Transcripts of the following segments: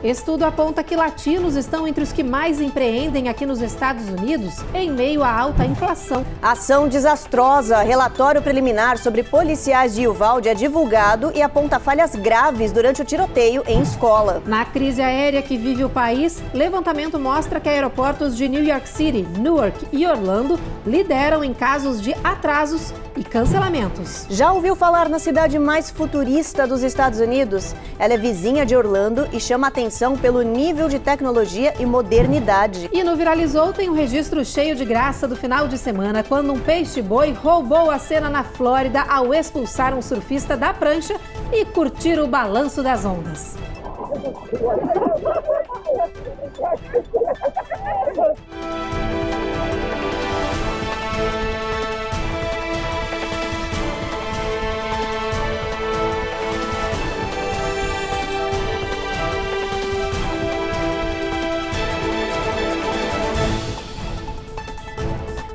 Estudo aponta que latinos estão entre os que mais empreendem aqui nos Estados Unidos em meio à alta inflação. Ação desastrosa. Relatório preliminar sobre policiais de Uvalde é divulgado e aponta falhas graves durante o tiroteio em escola. Na crise aérea que vive o país, levantamento mostra que aeroportos de New York City, Newark e Orlando lideram em casos de atrasos e cancelamentos. Já ouviu falar na cidade mais futurista dos Estados Unidos? Ela é vizinha de Orlando e chama atenção pelo nível de tecnologia e modernidade. E no Viralizou tem um registro cheio de graça do final de semana, quando um peixe-boi roubou a cena na Flórida ao expulsar um surfista da prancha e curtir o balanço das ondas.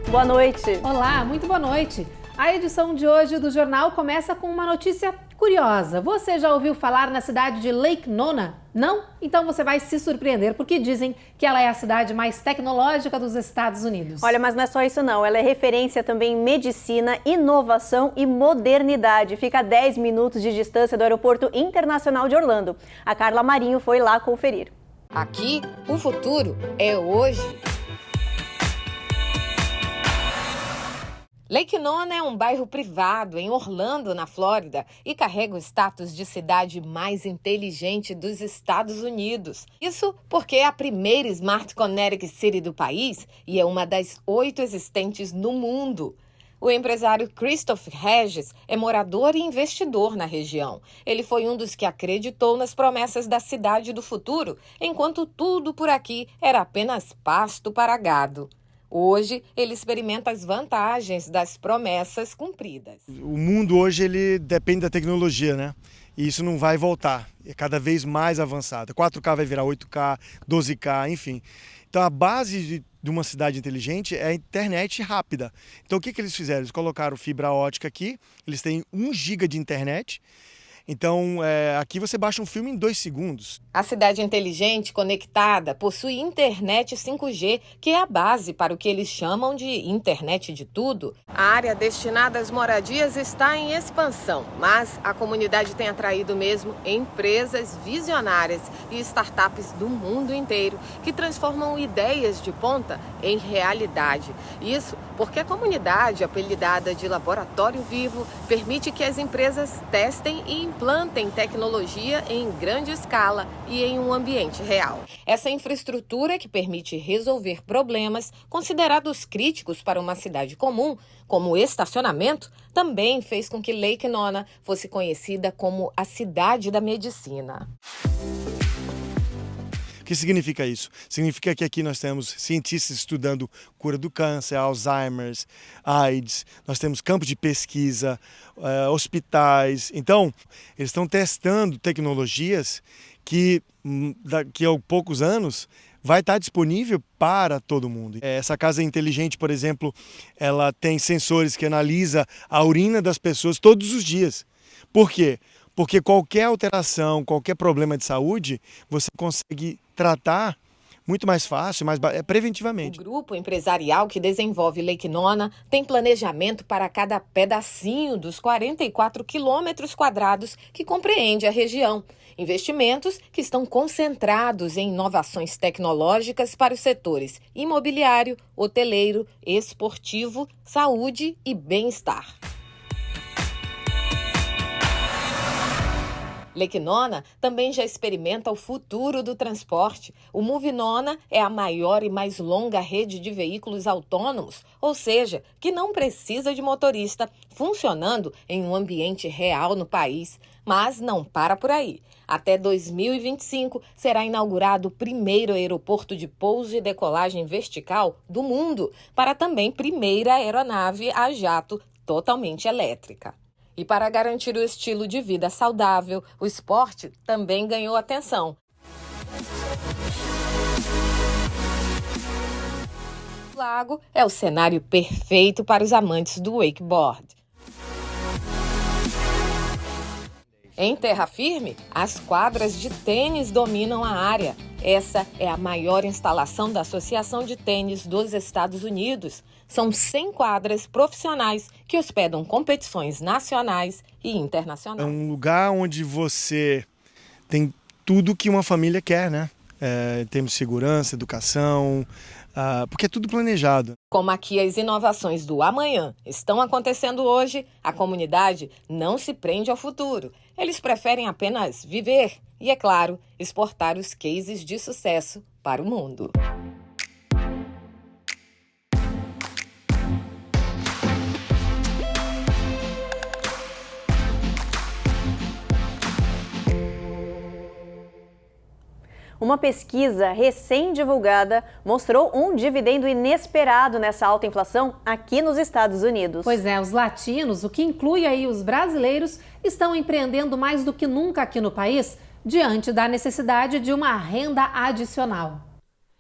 Boa noite. Olá, muito boa noite. A edição de hoje do jornal começa com uma notícia curiosa. Você já ouviu falar na cidade de Lake Nona? Não? Então você vai se surpreender, porque dizem que ela é a cidade mais tecnológica dos Estados Unidos. Olha, mas não é só isso não. Ela é referência também em medicina, inovação e modernidade. Fica a 10 minutos de distância do Aeroporto Internacional de Orlando. A Carla Marinho foi lá conferir. Aqui, o futuro é hoje. Lake Nona é um bairro privado em Orlando, na Flórida, e carrega o status de cidade mais inteligente dos Estados Unidos. Isso porque é a primeira Smart Connected City do país e é uma das 8 existentes no mundo. O empresário Christopher Regis é morador e investidor na região. Ele foi um dos que acreditou nas promessas da cidade do futuro, enquanto tudo por aqui era apenas pasto para gado. Hoje, ele experimenta as vantagens das promessas cumpridas. O mundo hoje ele depende da tecnologia, né? E isso não vai voltar. É cada vez mais avançado. 4K vai virar 8K, 12K, enfim. Então, a base de uma cidade inteligente é a internet rápida. Então, o que eles fizeram? Eles colocaram fibra ótica aqui, eles têm 1 GB de internet. Então, aqui você baixa um filme em 2 segundos. A cidade inteligente conectada possui internet 5G, que é a base para o que eles chamam de internet de tudo. A área destinada às moradias está em expansão, mas a comunidade tem atraído mesmo empresas visionárias e startups do mundo inteiro que transformam ideias de ponta em realidade. Isso porque a comunidade, apelidada de Laboratório Vivo, permite que as empresas testem e implantem tecnologia em grande escala e em um ambiente real. Essa infraestrutura que permite resolver problemas considerados críticos para uma cidade comum, como o estacionamento, também fez com que Lake Nona fosse conhecida como a cidade da medicina. O que significa isso? Significa que aqui nós temos cientistas estudando cura do câncer, Alzheimer's, AIDS, nós temos campos de pesquisa, hospitais. Então, eles estão testando tecnologias que daqui a poucos anos vai estar disponível para todo mundo. Essa casa inteligente, por exemplo, ela tem sensores que analisam a urina das pessoas todos os dias. Por quê? Porque qualquer alteração, qualquer problema de saúde, você consegue tratar muito mais fácil, preventivamente. O grupo empresarial que desenvolve Lake Nona tem planejamento para cada pedacinho dos 44 quilômetros quadrados que compreende a região. Investimentos que estão concentrados em inovações tecnológicas para os setores imobiliário, hoteleiro, esportivo, saúde e bem-estar. Lake Nona também já experimenta o futuro do transporte. O Move Nona é a maior e mais longa rede de veículos autônomos, ou seja, que não precisa de motorista, funcionando em um ambiente real no país. Mas não para por aí. Até 2025 será inaugurado o primeiro aeroporto de pouso e decolagem vertical do mundo, para também primeira aeronave a jato totalmente elétrica. E para garantir o estilo de vida saudável, o esporte também ganhou atenção. O lago é o cenário perfeito para os amantes do wakeboard. Em terra firme, as quadras de tênis dominam a área. Essa é a maior instalação da Associação de Tênis dos Estados Unidos. São 100 quadras profissionais que hospedam competições nacionais e internacionais. É um lugar onde você tem tudo que uma família quer, né? Em termos de segurança, educação, porque é tudo planejado. Como aqui as inovações do amanhã estão acontecendo hoje, a comunidade não se prende ao futuro. Eles preferem apenas viver e, é claro, exportar os cases de sucesso para o mundo. Uma pesquisa recém-divulgada mostrou um dividendo inesperado nessa alta inflação aqui nos Estados Unidos. Pois é, os latinos, o que inclui aí os brasileiros, estão empreendendo mais do que nunca aqui no país, diante da necessidade de uma renda adicional.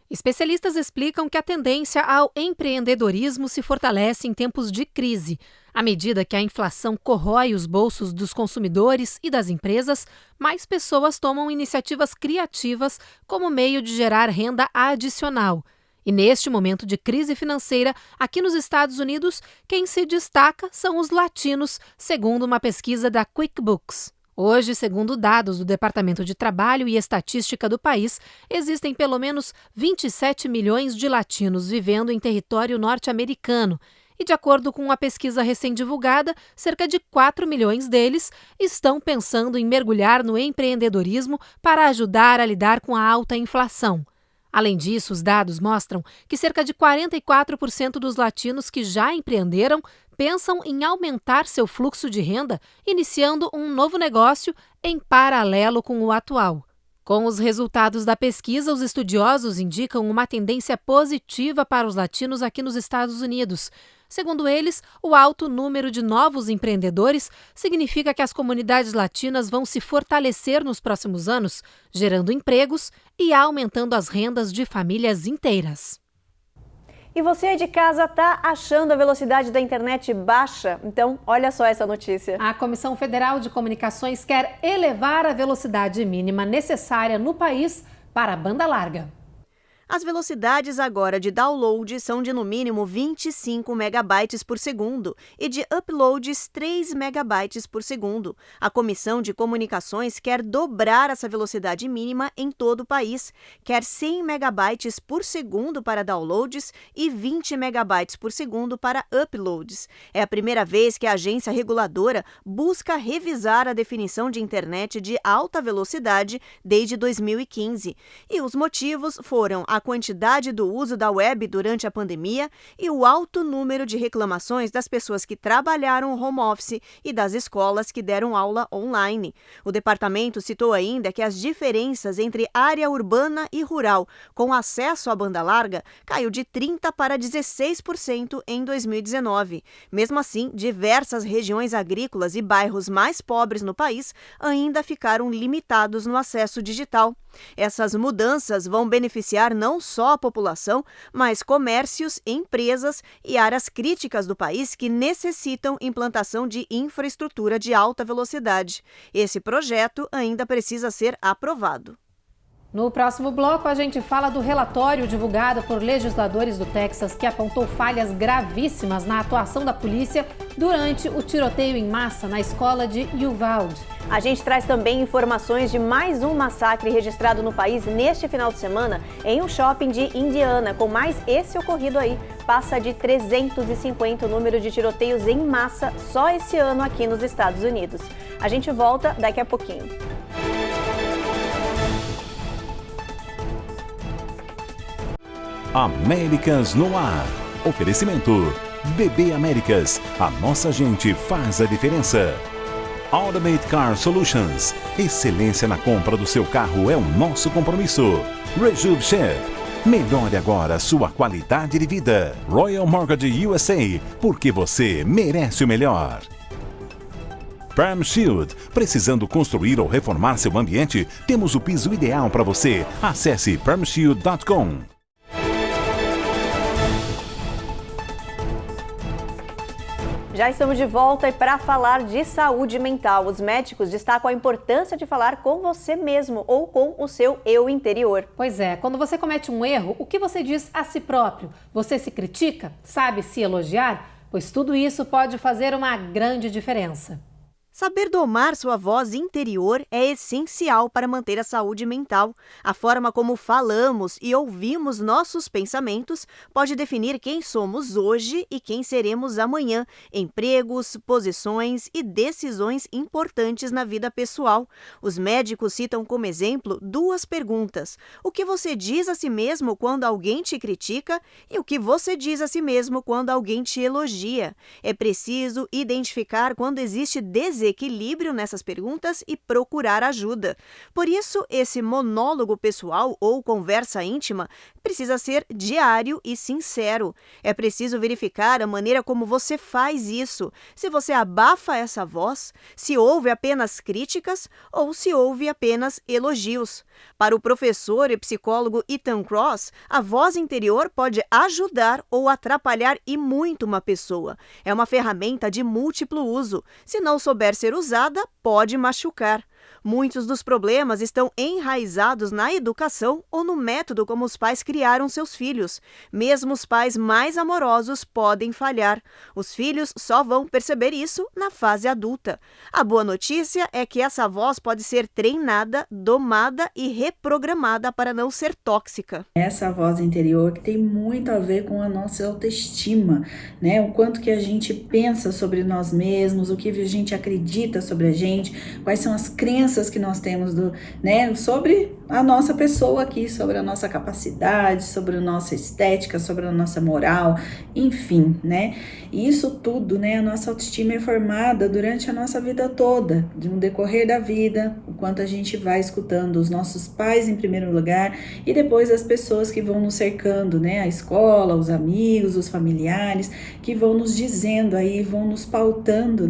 Especialistas explicam que a tendência ao empreendedorismo se fortalece em tempos de crise. À medida que a inflação corrói os bolsos dos consumidores e das empresas, mais pessoas tomam iniciativas criativas como meio de gerar renda adicional. E neste momento de crise financeira, aqui nos Estados Unidos, quem se destaca são os latinos, segundo uma pesquisa da QuickBooks. Hoje, segundo dados do Departamento de Trabalho e Estatística do país, existem pelo menos 27 milhões de latinos vivendo em território norte-americano. E, de acordo com uma pesquisa recém-divulgada, cerca de 4 milhões deles estão pensando em mergulhar no empreendedorismo para ajudar a lidar com a alta inflação. Além disso, os dados mostram que cerca de 44% dos latinos que já empreenderam pensam em aumentar seu fluxo de renda, iniciando um novo negócio em paralelo com o atual. Com os resultados da pesquisa, os estudiosos indicam uma tendência positiva para os latinos aqui nos Estados Unidos. Segundo eles, o alto número de novos empreendedores significa que as comunidades latinas vão se fortalecer nos próximos anos, gerando empregos e aumentando as rendas de famílias inteiras. E você aí de casa está achando a velocidade da internet baixa? Então, olha só essa notícia. A Comissão Federal de Comunicações quer elevar a velocidade mínima necessária no país para a banda larga. As velocidades agora de download são de no mínimo 25 megabytes por segundo e de uploads 3 megabytes por segundo. A Comissão de Comunicações quer dobrar essa velocidade mínima em todo o país. Quer 100 megabytes por segundo para downloads e 20 megabytes por segundo para uploads. É a primeira vez que a agência reguladora busca revisar a definição de internet de alta velocidade desde 2015. E os motivos foram a quantidade do uso da web durante a pandemia e o alto número de reclamações das pessoas que trabalharam home office e das escolas que deram aula online. O departamento citou ainda que as diferenças entre área urbana e rural com acesso à banda larga caiu de 30% para 16% em 2019. Mesmo assim, diversas regiões agrícolas e bairros mais pobres no país ainda ficaram limitados no acesso digital. Essas mudanças vão beneficiar não só a população, mas comércios, empresas e áreas críticas do país que necessitam implantação de infraestrutura de alta velocidade. Esse projeto ainda precisa ser aprovado. No próximo bloco, a gente fala do relatório divulgado por legisladores do Texas que apontou falhas gravíssimas na atuação da polícia durante o tiroteio em massa na escola de Uvalde. A gente traz também informações de mais um massacre registrado no país neste final de semana em um shopping de Indiana, com mais esse ocorrido aí. Passa de 350 o número de tiroteios em massa só esse ano aqui nos Estados Unidos. A gente volta daqui a pouquinho. Américas no ar. Oferecimento BB Américas. A nossa gente faz a diferença. Automate Car Solutions. Excelência na compra do seu carro é o nosso compromisso. Rejuve Chef. Melhore agora sua qualidade de vida. Royal Mortgage USA. Porque você merece o melhor. Perm Shield. Precisando construir ou reformar seu ambiente? Temos o piso ideal para você. Acesse permshield.com. Já estamos de volta e para falar de saúde mental, os médicos destacam a importância de falar com você mesmo ou com o seu eu interior. Pois é, quando você comete um erro, o que você diz a si próprio? Você se critica? Sabe se elogiar? Pois tudo isso pode fazer uma grande diferença. Saber domar sua voz interior é essencial para manter a saúde mental. A forma como falamos e ouvimos nossos pensamentos pode definir quem somos hoje e quem seremos amanhã, empregos, posições e decisões importantes na vida pessoal. Os médicos citam como exemplo 2 perguntas: o que você diz a si mesmo quando alguém te critica e o que você diz a si mesmo quando alguém te elogia. É preciso identificar quando existe desequilíbrio nessas perguntas e procurar ajuda. Por isso, esse monólogo pessoal ou conversa íntima precisa ser diário e sincero. É preciso verificar a maneira como você faz isso, se você abafa essa voz, se ouve apenas críticas ou se ouve apenas elogios. Para o professor e psicólogo Ethan Kross, a voz interior pode ajudar ou atrapalhar e muito uma pessoa. É uma ferramenta de múltiplo uso. Se não souber ser usada, pode machucar. Muitos dos problemas estão enraizados na educação ou no método como os pais criaram seus filhos. Mesmo os pais mais amorosos podem falhar. Os filhos só vão perceber isso na fase adulta. A boa notícia é que essa voz pode ser treinada, domada e reprogramada para não ser tóxica. Essa voz interior que tem muito a ver com a nossa autoestima, né? O quanto que a gente pensa sobre nós mesmos, o que a gente acredita sobre a gente, quais são as crenças que nós temos sobre a nossa pessoa aqui, sobre a nossa capacidade, sobre a nossa estética, sobre a nossa moral, enfim, né? E isso tudo, a nossa autoestima é formada durante a nossa vida toda, no decorrer da vida, o quanto a gente vai escutando os nossos pais em primeiro lugar e depois as pessoas que vão nos cercando, a escola, os amigos, os familiares, que vão nos dizendo aí, vão nos pautando,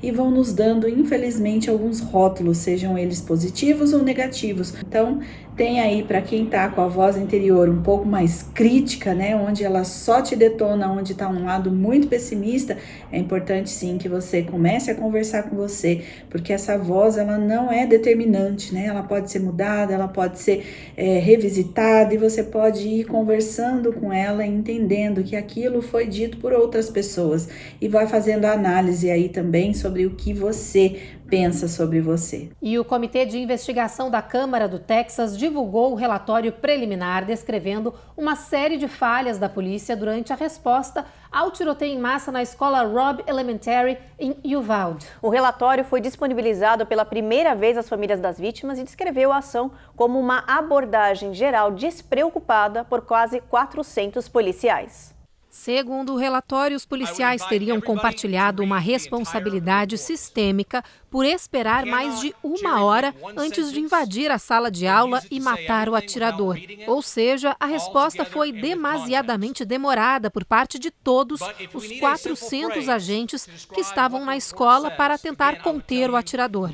e vão nos dando, infelizmente, alguns rótulos, sejam eles positivos ou negativos. Então, tem aí para quem tá com a voz interior um pouco mais crítica, onde ela só te detona, onde tá um lado muito pessimista, é importante sim que você comece a conversar com você, porque essa voz, ela não é determinante, ela pode ser mudada, ela pode ser revisitada e você pode ir conversando com ela, entendendo que aquilo foi dito por outras pessoas e vai fazendo a análise aí também sobre o que você pensa sobre você. E o Comitê de Investigação da Câmara do Texas divulgou o relatório preliminar descrevendo uma série de falhas da polícia durante a resposta ao tiroteio em massa na escola Robb Elementary em Uvalde. O relatório foi disponibilizado pela primeira vez às famílias das vítimas e descreveu a ação como uma abordagem geral despreocupada por quase 400 policiais. Segundo o relatório, os policiais teriam compartilhado uma responsabilidade sistêmica por esperar mais de 1 hora antes de invadir a sala de aula e matar o atirador. Ou seja, a resposta foi demasiadamente demorada por parte de todos os 400 agentes que estavam na escola para tentar conter o atirador.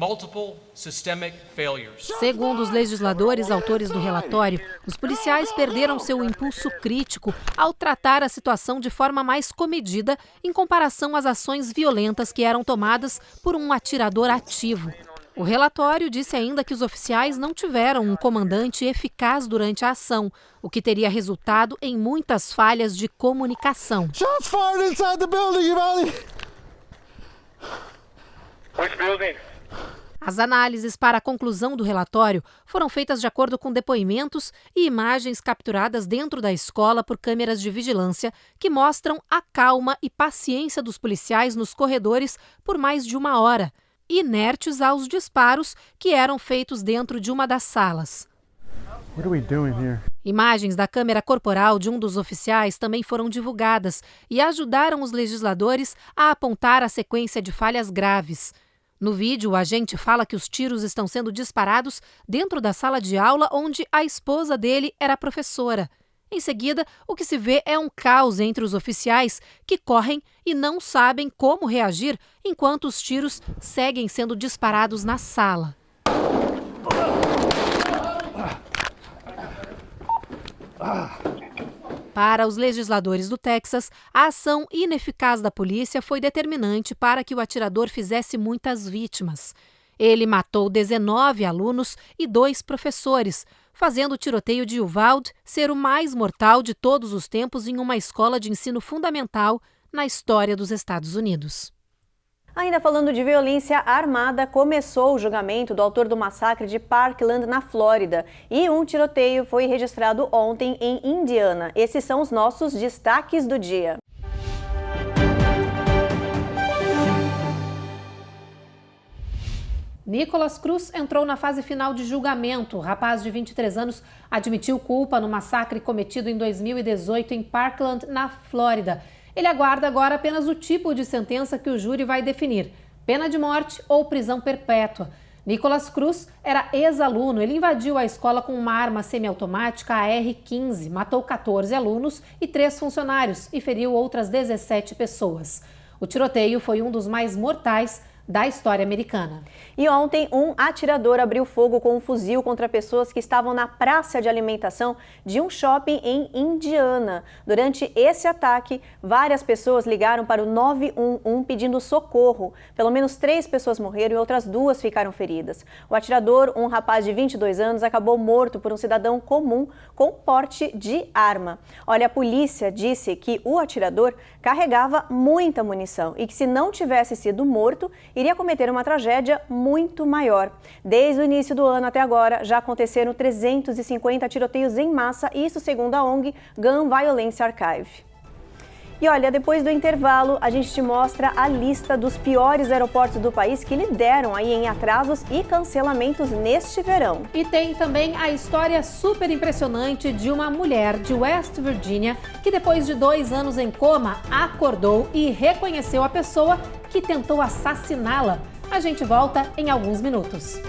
Segundo os legisladores autores do relatório, os policiais perderam seu impulso crítico ao tratar a situação de forma mais comedida em comparação às ações violentas que eram tomadas por um atirador ativo. O relatório disse ainda que os oficiais não tiveram um comandante eficaz durante a ação, o que teria resultado em muitas falhas de comunicação. Shots fired inside the building, Uvalde. Which building? As análises para a conclusão do relatório foram feitas de acordo com depoimentos e imagens capturadas dentro da escola por câmeras de vigilância que mostram a calma e paciência dos policiais nos corredores por mais de 1 hora, inertes aos disparos que eram feitos dentro de uma das salas. What are we doing here? Imagens da câmera corporal de um dos oficiais também foram divulgadas e ajudaram os legisladores a apontar a sequência de falhas graves. No vídeo, o agente fala que os tiros estão sendo disparados dentro da sala de aula onde a esposa dele era professora. Em seguida, o que se vê é um caos entre os oficiais que correm e não sabem como reagir enquanto os tiros seguem sendo disparados na sala. Para os legisladores do Texas, a ação ineficaz da polícia foi determinante para que o atirador fizesse muitas vítimas. Ele matou 19 alunos e 2 professores, fazendo o tiroteio de Uvalde ser o mais mortal de todos os tempos em uma escola de ensino fundamental na história dos Estados Unidos. Ainda falando de violência armada, começou o julgamento do autor do massacre de Parkland, na Flórida, e um tiroteio foi registrado ontem em Indiana. Esses são os nossos destaques do dia. Nicholas Cruz entrou na fase final de julgamento. O rapaz de 23 anos admitiu culpa no massacre cometido em 2018 em Parkland, na Flórida. Ele aguarda agora apenas o tipo de sentença que o júri vai definir: pena de morte ou prisão perpétua. Nicholas Cruz era ex-aluno. Ele invadiu a escola com uma arma semiautomática AR-15, matou 14 alunos e 3 funcionários e feriu outras 17 pessoas. O tiroteio foi um dos mais mortais da história americana. E ontem, um atirador abriu fogo com um fuzil contra pessoas que estavam na praça de alimentação de um shopping em Indiana. Durante esse ataque, várias pessoas ligaram para o 911 pedindo socorro. Pelo menos 3 pessoas morreram e outras 2 ficaram feridas. O atirador, um rapaz de 22 anos, acabou morto por um cidadão comum com porte de arma. Olha, a polícia disse que o atirador carregava muita munição e que, se não tivesse sido morto, iria cometer uma tragédia muito maior. Desde o início do ano até agora, já aconteceram 350 tiroteios em massa, isso segundo a ONG Gun Violence Archive. E olha, depois do intervalo, a gente te mostra a lista dos piores aeroportos do país que lideram aí em atrasos e cancelamentos neste verão. E tem também a história super impressionante de uma mulher de West Virginia que, depois de 2 anos em coma, acordou e reconheceu a pessoa que tentou assassiná-la. A gente volta em alguns minutos.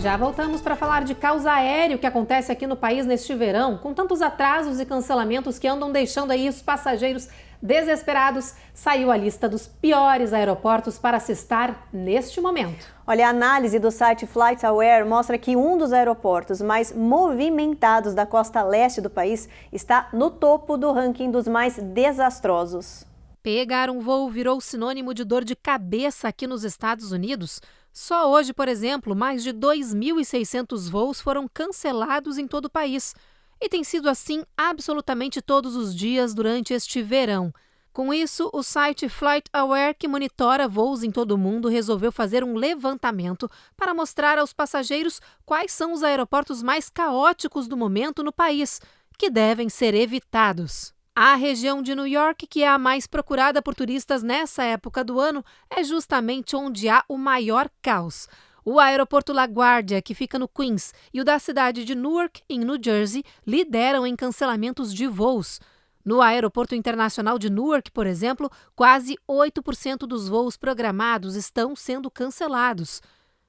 Já voltamos para falar de caos aéreo que acontece aqui no país neste verão, com tantos atrasos e cancelamentos que andam deixando aí os passageiros desesperados. Saiu a lista dos piores aeroportos para se estar neste momento. Olha, a análise do site FlightAware mostra que um dos aeroportos mais movimentados da costa leste do país está no topo do ranking dos mais desastrosos. Pegar um voo virou sinônimo de dor de cabeça aqui nos Estados Unidos. Só hoje, por exemplo, mais de 2.600 voos foram cancelados em todo o país. E tem sido assim absolutamente todos os dias durante este verão. Com isso, o site FlightAware, que monitora voos em todo o mundo, resolveu fazer um levantamento para mostrar aos passageiros quais são os aeroportos mais caóticos do momento no país, que devem ser evitados. A região de New York, que é a mais procurada por turistas nessa época do ano, é justamente onde há o maior caos. O aeroporto LaGuardia, que fica no Queens, e o da cidade de Newark, em New Jersey, lideram em cancelamentos de voos. No aeroporto internacional de Newark, por exemplo, quase 8% dos voos programados estão sendo cancelados.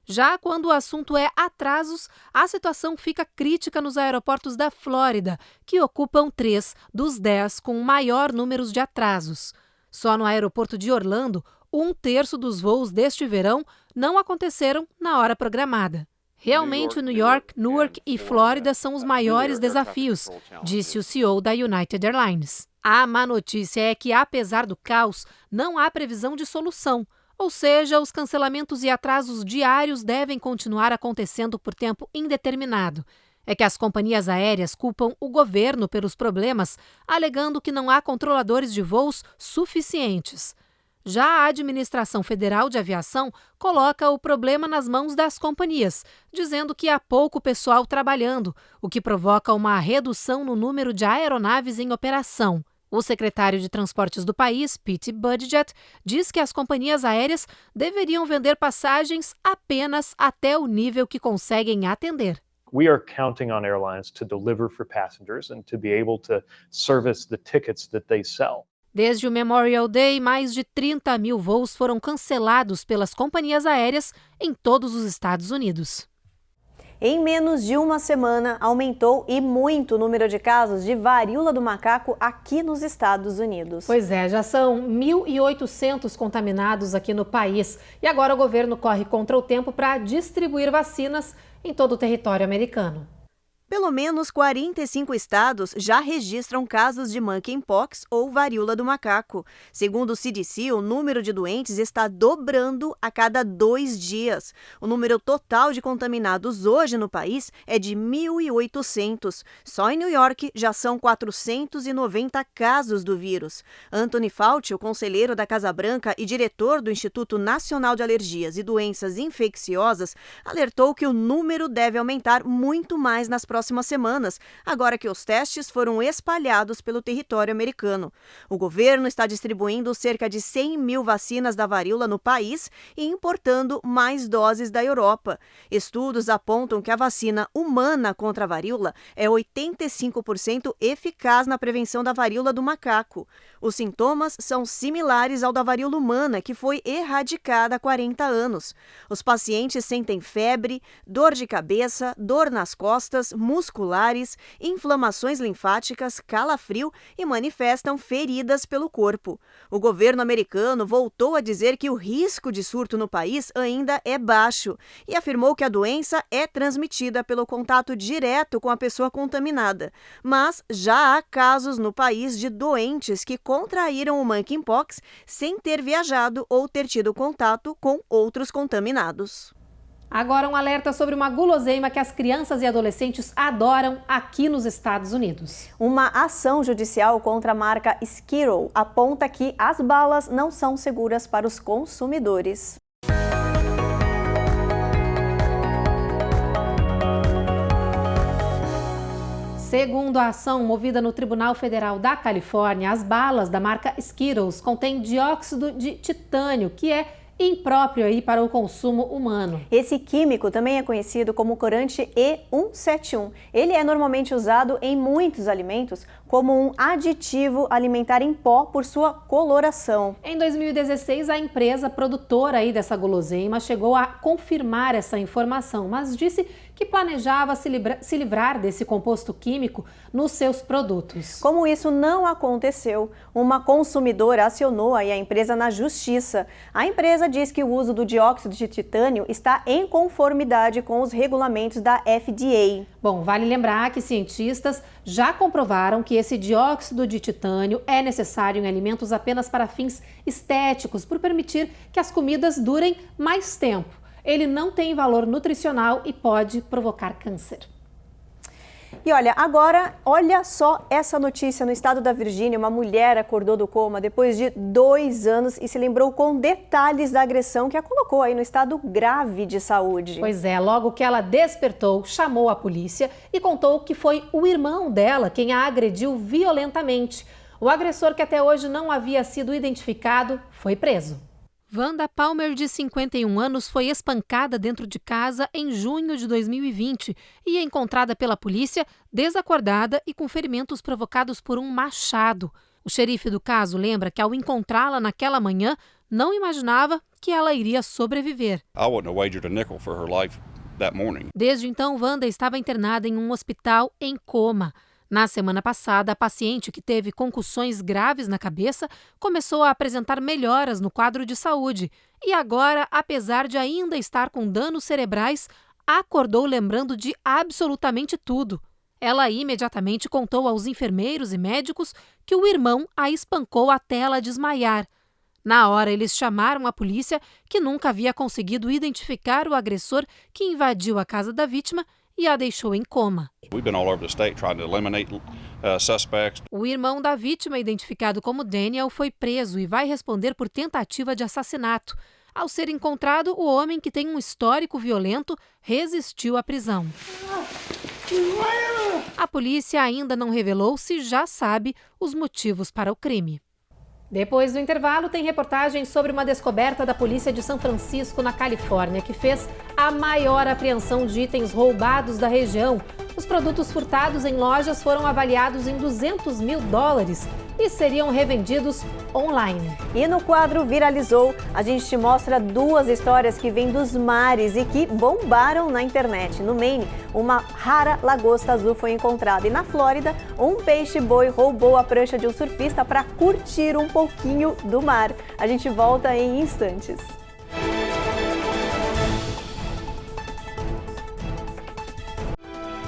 Já quando o assunto é atrasos, a situação fica crítica nos aeroportos da Flórida, que ocupam 3 dos 10 com maior número de atrasos. Só no aeroporto de Orlando, 1/3 dos voos deste verão não aconteceram na hora programada. Realmente, New York, Newark e Flórida são os maiores desafios, disse o CEO da United Airlines. A má notícia é que, apesar do caos, não há previsão de solução. Ou seja, os cancelamentos e atrasos diários devem continuar acontecendo por tempo indeterminado. É que as companhias aéreas culpam o governo pelos problemas, alegando que não há controladores de voos suficientes. Já a Administração Federal de Aviação coloca o problema nas mãos das companhias, dizendo que há pouco pessoal trabalhando, o que provoca uma redução no número de aeronaves em operação. O secretário de Transportes do país, Pete Buttigieg, diz que as companhias aéreas deveriam vender passagens apenas até o nível que conseguem atender. We are counting on airlines to deliver for passengers and to be able to service the tickets that they sell. Desde o Memorial Day, mais de 30.000 voos foram cancelados pelas companhias aéreas em todos os Estados Unidos. Em menos de uma semana, aumentou e muito o número de casos de varíola do macaco aqui nos Estados Unidos. Pois é, já são 1.800 contaminados aqui no país. E agora o governo corre contra o tempo para distribuir vacinas em todo o território americano. Pelo menos 45 estados já registram casos de monkeypox ou varíola do macaco. Segundo o CDC, o número de doentes está dobrando a cada 2 dias. O número total de contaminados hoje no país é de 1.800. Só em New York já são 490 casos do vírus. Anthony Fauci, o conselheiro da Casa Branca e diretor do Instituto Nacional de Alergias e Doenças Infecciosas, alertou que o número deve aumentar muito mais nas próximas semanas, agora que os testes foram espalhados pelo território americano. O governo está distribuindo cerca de 100 mil vacinas da varíola no país e importando mais doses da Europa. Estudos apontam que a vacina humana contra a varíola é 85% eficaz na prevenção da varíola do macaco. Os sintomas são similares ao da varíola humana, que foi erradicada há 40 anos. Os pacientes sentem febre, dor de cabeça, dor nas costas, musculares, inflamações linfáticas, calafrio e manifestam feridas pelo corpo. O governo americano voltou a dizer que o risco de surto no país ainda é baixo e afirmou que a doença é transmitida pelo contato direto com a pessoa contaminada. Mas já há casos no país de doentes que contraíram o monkeypox sem ter viajado ou ter tido contato com outros contaminados. Agora um alerta sobre uma guloseima que as crianças e adolescentes adoram aqui nos Estados Unidos. Uma ação judicial contra a marca Skittles aponta que as balas não são seguras para os consumidores. Segundo a ação movida no Tribunal Federal da Califórnia, as balas da marca Skittles contêm dióxido de titânio, que é impróprio aí para o consumo humano. Esse químico também é conhecido como corante E171. Ele é normalmente usado em muitos alimentos como um aditivo alimentar em pó por sua coloração. Em 2016, a empresa produtora aí dessa guloseima chegou a confirmar essa informação, mas disse que planejava se livrar desse composto químico nos seus produtos. Como isso não aconteceu, uma consumidora acionou aí a empresa na justiça. A empresa diz que o uso do dióxido de titânio está em conformidade com os regulamentos da FDA. Bom, vale lembrar que cientistas já comprovaram que esse dióxido de titânio é necessário em alimentos apenas para fins estéticos, por permitir que as comidas durem mais tempo. Ele não tem valor nutricional e pode provocar câncer. E olha, agora, olha só essa notícia. No estado da Virgínia, uma mulher acordou do coma depois de 2 anos e se lembrou com detalhes da agressão que a colocou aí no estado grave de saúde. Pois é, logo que ela despertou, chamou a polícia e contou que foi o irmão dela quem a agrediu violentamente. O agressor, que até hoje não havia sido identificado, foi preso. Wanda Palmer, de 51 anos, foi espancada dentro de casa em junho de 2020 e é encontrada pela polícia desacordada e com ferimentos provocados por um machado. O xerife do caso lembra que, ao encontrá-la naquela manhã, não imaginava que ela iria sobreviver. Desde então, Wanda estava internada em um hospital em coma. Na semana passada, a paciente, que teve concussões graves na cabeça, começou a apresentar melhoras no quadro de saúde e agora, apesar de ainda estar com danos cerebrais, acordou lembrando de absolutamente tudo. Ela imediatamente contou aos enfermeiros e médicos que o irmão a espancou até ela desmaiar. Na hora, eles chamaram a polícia, que nunca havia conseguido identificar o agressor que invadiu a casa da vítima e a deixou em coma. O irmão da vítima, identificado como Daniel, foi preso e vai responder por tentativa de assassinato. Ao ser encontrado, o homem, que tem um histórico violento, resistiu à prisão. A polícia ainda não revelou se já sabe os motivos para o crime. Depois do intervalo, tem reportagem sobre uma descoberta da polícia de São Francisco, na Califórnia, que fez a maior apreensão de itens roubados da região. Os produtos furtados em lojas foram avaliados em $200 mil e seriam revendidos online. E no quadro Viralizou, a gente te mostra 2 histórias que vêm dos mares e que bombaram na internet. No Maine, uma rara lagosta azul foi encontrada e na Flórida, um peixe-boi roubou a prancha de um surfista para curtir um pouquinho do mar. A gente volta em instantes.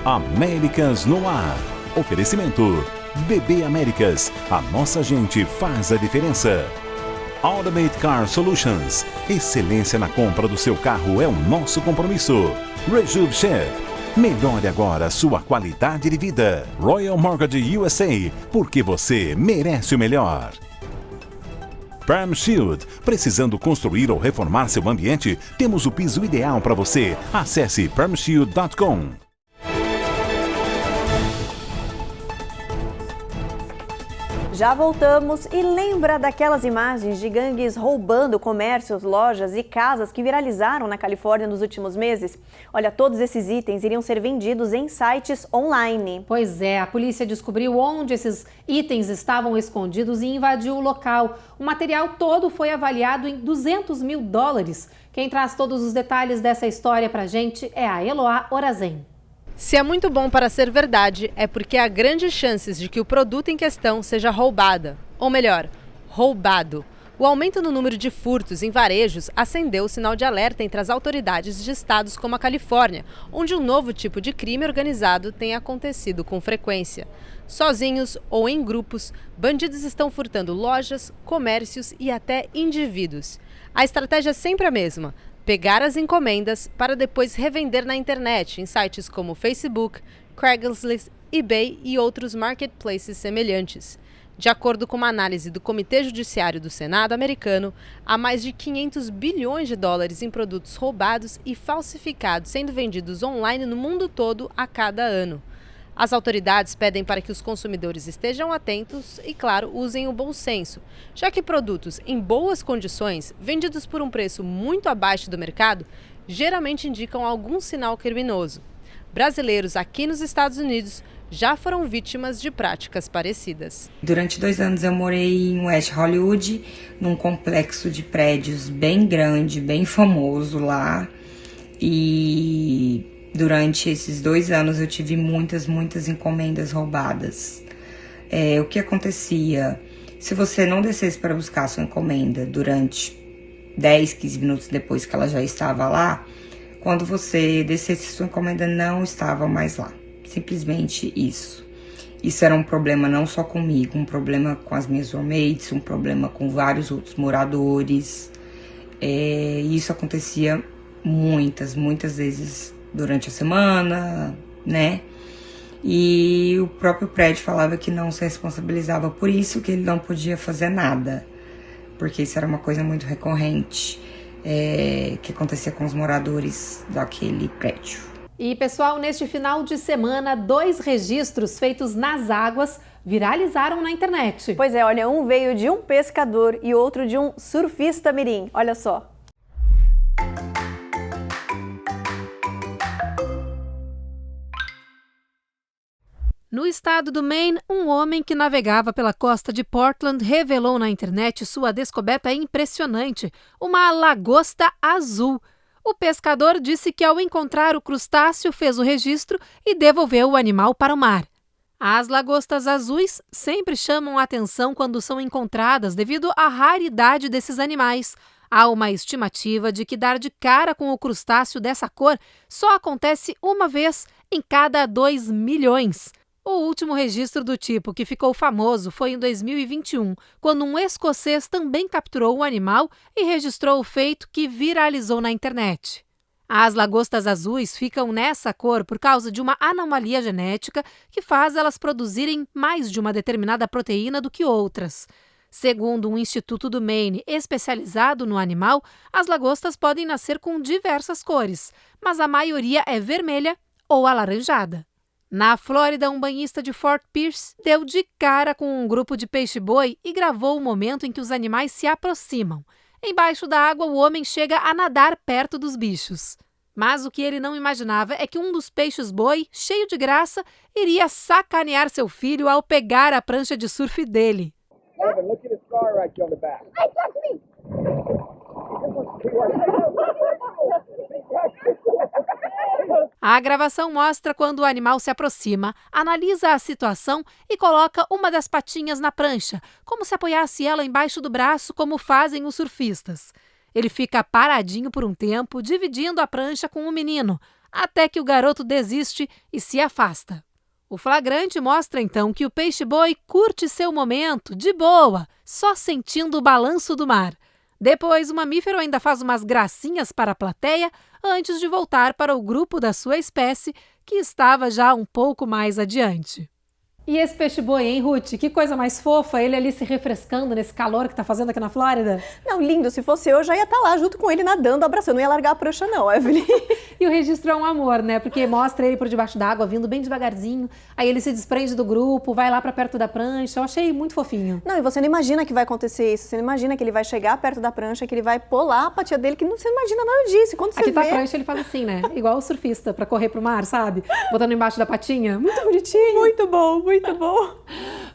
Américas no ar. Oferecimento BB Américas. A nossa gente faz a diferença. Automate Car Solutions. Excelência na compra do seu carro é o nosso compromisso. Rejuve Chef. Melhore agora sua qualidade de vida. Royal Mortgage USA. Porque você merece o melhor. Perm Shield. Precisando construir ou reformar seu ambiente? Temos o piso ideal para você. Acesse permshield.com. Já voltamos e lembra daquelas imagens de gangues roubando comércios, lojas e casas que viralizaram na Califórnia nos últimos meses? Olha, todos esses itens iriam ser vendidos em sites online. Pois é, a polícia descobriu onde esses itens estavam escondidos e invadiu o local. O material todo foi avaliado em $200 mil. Quem traz todos os detalhes dessa história pra gente é a Eloá Orazen. Se é muito bom para ser verdade, é porque há grandes chances de que o produto em questão seja roubada, ou melhor, roubado. O aumento no número de furtos em varejos acendeu o sinal de alerta entre as autoridades de estados como a Califórnia, onde um novo tipo de crime organizado tem acontecido com frequência. Sozinhos ou em grupos, bandidos estão furtando lojas, comércios e até indivíduos. A estratégia é sempre a mesma: pegar as encomendas para depois revender na internet, em sites como Facebook, Craigslist, eBay e outros marketplaces semelhantes. De acordo com uma análise do Comitê Judiciário do Senado americano, há mais de $500 bilhões em produtos roubados e falsificados sendo vendidos online no mundo todo a cada ano. As autoridades pedem para que os consumidores estejam atentos e, claro, usem o bom senso, já que produtos em boas condições, vendidos por um preço muito abaixo do mercado, geralmente indicam algum sinal criminoso. Brasileiros aqui nos Estados Unidos já foram vítimas de práticas parecidas. Durante 2 anos eu morei em West Hollywood, num complexo de prédios bem grande, bem famoso lá, e durante esses 2 anos eu tive muitas encomendas roubadas. O que acontecia? Se você não descesse para buscar sua encomenda durante 10, 15 minutos depois que ela já estava lá, quando você descesse, sua encomenda não estava mais lá. Simplesmente isso. Isso era um problema não só comigo, um problema com as minhas roommates, um problema com vários outros moradores. Isso acontecia muitas vezes durante a semana, né? E o próprio prédio falava que não se responsabilizava por isso, que ele não podia fazer nada, porque isso era uma coisa muito recorrente que acontecia com os moradores daquele prédio. E, pessoal, neste final de semana, 2 registros feitos nas águas viralizaram na internet. Pois é, olha, um veio de um pescador e outro de um surfista mirim. Olha só. No estado do Maine, um homem que navegava pela costa de Portland revelou na internet sua descoberta impressionante, uma lagosta azul. O pescador disse que ao encontrar o crustáceo fez o registro e devolveu o animal para o mar. As lagostas azuis sempre chamam a atenção quando são encontradas devido à raridade desses animais. Há uma estimativa de que dar de cara com o crustáceo dessa cor só acontece uma vez em cada 2 milhões. O último registro do tipo que ficou famoso foi em 2021, quando um escocês também capturou o animal e registrou o feito, que viralizou na internet. As lagostas azuis ficam nessa cor por causa de uma anomalia genética que faz elas produzirem mais de uma determinada proteína do que outras. Segundo um instituto do Maine especializado no animal, as lagostas podem nascer com diversas cores, mas a maioria é vermelha ou alaranjada. Na Flórida, um banhista de Fort Pierce deu de cara com um grupo de peixe-boi e gravou o momento em que os animais se aproximam. Embaixo da água, o homem chega a nadar perto dos bichos. Mas o que ele não imaginava é que um dos peixes-boi, cheio de graça, iria sacanear seu filho ao pegar a prancha de surf dele. Evan, look at the scar right there on the back. Hey, touch me! A gravação mostra quando o animal se aproxima, analisa a situação e coloca uma das patinhas na prancha, como se apoiasse ela embaixo do braço, como fazem os surfistas. Ele fica paradinho por um tempo, dividindo a prancha com o menino, até que o garoto desiste e se afasta. O flagrante mostra então que o peixe-boi curte seu momento, de boa, só sentindo o balanço do mar. Depois, o mamífero ainda faz umas gracinhas para a plateia antes de voltar para o grupo da sua espécie, que estava já um pouco mais adiante. E esse peixe-boi, hein, Ruth? Que coisa mais fofa, ele ali se refrescando nesse calor que tá fazendo aqui na Flórida. Não, lindo. Se fosse eu, já ia estar lá junto com ele nadando, abraçando. Não ia largar a prancha não, Evelyn. E o registro é um amor, né? Porque mostra ele por debaixo d'água, vindo bem devagarzinho. Aí ele se desprende do grupo, vai lá pra perto da prancha. Eu achei muito fofinho. Não, e você não imagina que vai acontecer isso. Você não imagina que ele vai chegar perto da prancha, que ele vai pular a patinha dele, que você não imagina nada disso. Quando você aqui vê... tá a prancha, ele faz assim, né? Igual o surfista, pra correr pro mar, sabe? Botando embaixo da patinha. Muito bonitinho. Muito bom, muito bom.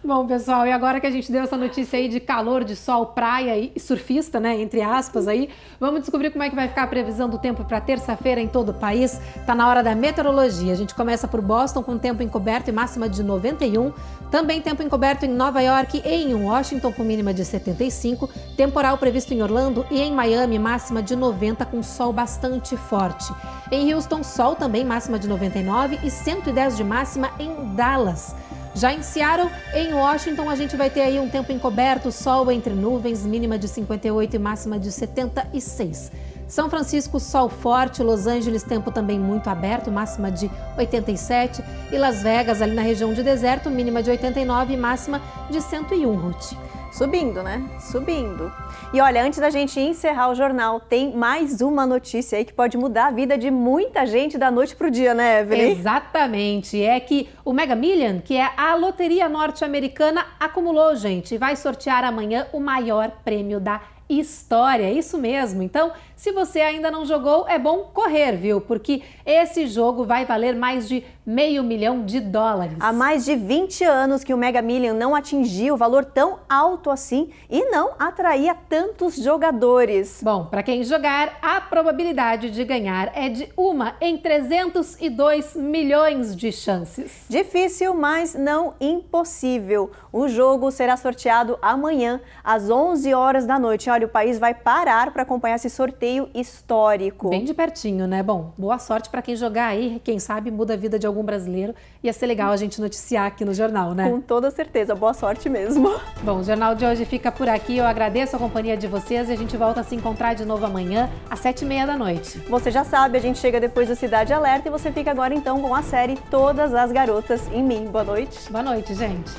Bom, pessoal, e agora que a gente deu essa notícia aí de calor, de sol, praia e surfista, né, entre aspas aí, vamos descobrir como é que vai ficar a previsão do tempo para terça-feira em todo o país. Tá na hora da meteorologia. A gente começa por Boston com tempo encoberto e máxima de 91. Também tempo encoberto em Nova York e em Washington com mínima de 75. Temporal previsto em Orlando e em Miami, máxima de 90 com sol bastante forte. Em Houston, sol também, máxima de 99 e 110 de máxima em Dallas. Já em Seattle, em Washington, a gente vai ter aí um tempo encoberto, sol entre nuvens, mínima de 58 e máxima de 76. São Francisco, sol forte, Los Angeles, tempo também muito aberto, máxima de 87. E Las Vegas, ali na região de deserto, mínima de 89 e máxima de 101, Ruth. Subindo, né? Subindo. E olha, antes da gente encerrar o jornal, tem mais uma notícia aí que pode mudar a vida de muita gente da noite pro dia, né, Evelyn? Exatamente. É que o Mega Million, que é a loteria norte-americana, acumulou, gente, e vai sortear amanhã o maior prêmio da história. Isso mesmo. Então, se você ainda não jogou, é bom correr, viu? Porque esse jogo vai valer mais de $500 milhão. Há mais de 20 anos que o Mega Million não atingia o valor tão alto assim e não atraía tantos jogadores. Bom, para quem jogar, a probabilidade de ganhar é de 1 em 302 milhões de chances. Difícil, mas não impossível. O jogo será sorteado amanhã, às 11 horas da noite. Olha, o país vai parar para acompanhar esse sorteio histórico. Bem de pertinho, né? Bom, boa sorte para quem jogar aí. Quem sabe muda a vida de algum brasileiro. Ia ser legal a gente noticiar aqui no jornal, né? Com toda certeza. Boa sorte mesmo. Bom, o jornal de hoje fica por aqui. Eu agradeço a companhia de vocês e a gente volta a se encontrar de novo amanhã, às 7h30 da noite. Você já sabe, a gente chega depois do Cidade Alerta e você fica agora então com a série Todas as Garotas em Mim. Boa noite. Boa noite, gente.